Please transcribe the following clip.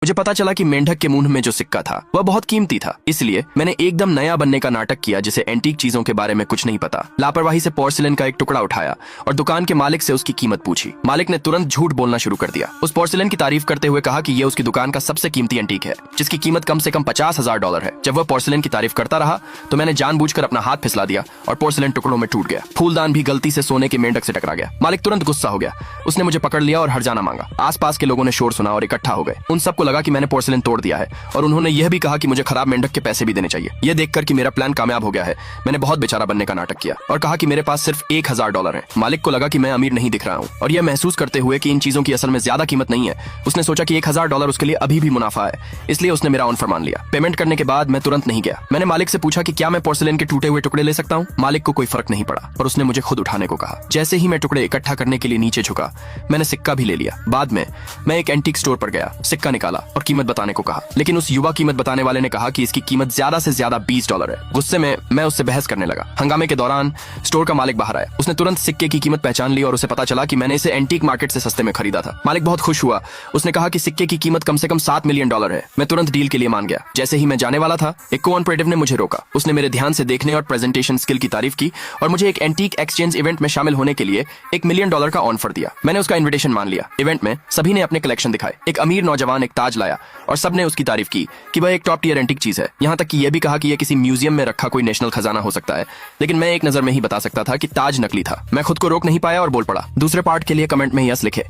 मुझे पता चला कि मेंढक के मुंह में जो सिक्का था वह बहुत कीमती था, इसलिए मैंने एकदम नया बनने का नाटक किया, जिसे एंटीक चीजों के बारे में कुछ नहीं पता। लापरवाही से पोर्सिलेन का एक टुकड़ा उठाया और दुकान के मालिक से उसकी कीमत पूछी। मालिक ने तुरंत झूठ बोलना शुरू कर दिया। उस पोर्सिलेन की तारीफ करते हुए कहा कि यह उसकी दुकान का सबसे कीमती एंटीक है, जिसकी कीमत कम से कम $50,000 है। जब वह पोर्सिलेन की तारीफ करता रहा तो मैंने जानबूझकर अपना हाथ फिसला दिया और पोर्सिलेन टुकड़ों में टूट गया। फूलदान भी गलती से सोने के मेंढक से टकरा गया। मालिक तुरंत गुस्सा हो गया। उसने मुझे पकड़ लिया और हर्जाना मांगा। आसपास के लोगों ने शोर सुना और इकट्ठा हो गए। उन सबको लगा कि मैंने पोर्सिलेन तोड़ दिया है और उन्होंने यह भी कहा कि मुझे खराब मेंढक के पैसे भी देने चाहिए। यह देखकर कि मेरा प्लान कामयाब हो गया है, मैंने बहुत बेचारा बनने का नाटक किया और कहा कि मेरे पास सिर्फ $1,000 है। मालिक को लगा कि मैं अमीर नहीं दिख रहा हूँ और यह महसूस करते हुए कि इन चीजों की असल में ज्यादा कीमत नहीं है, उसने सोचा कि $1,000 उसके लिए अभी भी मुनाफा है, इसलिए उसने मेरा ऑफर मान लिया। पेमेंट करने के बाद मैं तुरंत नहीं गया। मैंने मालिक से पूछा कि क्या मैं पोर्सिलेन के टूटे हुए टुकड़े ले सकता हूँ। मालिक को कोई फर्क नहीं पड़ा और उसने मुझे खुद उठाने को कहा। जैसे ही मैं टुकड़े इकट्ठा करने के लिए नीचे झुका, मैंने सिक्का भी ले लिया। बाद में मैं एक एंटीक स्टोर पर गया, सिक्का निकाला और कीमत बताने को कहा, लेकिन उस युवा कीमत बताने वाले ने कहा कि इसकी कीमत ज्यादा से ज्यादा $20 है। गुस्से में मैं उससे बहस करने लगा। हंगामे के दौरान स्टोर का मालिक बाहर आया। उसने तुरंत सिक्के की कीमत पहचान ली और उसे पता चला कि मैंने इसे एंटीक मार्केट से सस्ते में खरीदा था। मालिक बहुत खुश हुआ। उसने कहा कि सिक्के की कीमत कम से कम $7 मिलियन है। मैं तुरंत डील के लिए मान गया। जैसे ही मैं जाने वाला था, एक को-ऑपरेटिव ने मुझे रोका। उसने मेरे ध्यान से देखने और प्रेजेंटेशन स्किल की तारीफ की और मुझे एक एंटीक एक्सचेंज इवेंट में शामिल होने के लिए $1 मिलियन का ऑफर दिया। मैंने उसका इन्विटेशन मान लिया। इवेंट में सभी ने अपने कलेक्शन दिखाए। एक अमीर नौजवान एक ताज लाया और सबने उसकी तारीफ की कि वह एक टॉप टियर एंटीक चीज है। यहाँ तक कि यह भी कहा कि यह किसी म्यूजियम में रखा कोई नेशनल खजाना हो सकता है। लेकिन मैं एक नजर में ही बता सकता था कि ताज नकली था। मैं खुद को रोक नहीं पाया और बोल पड़ा, दूसरे पार्ट के लिए कमेंट में यस लिखे।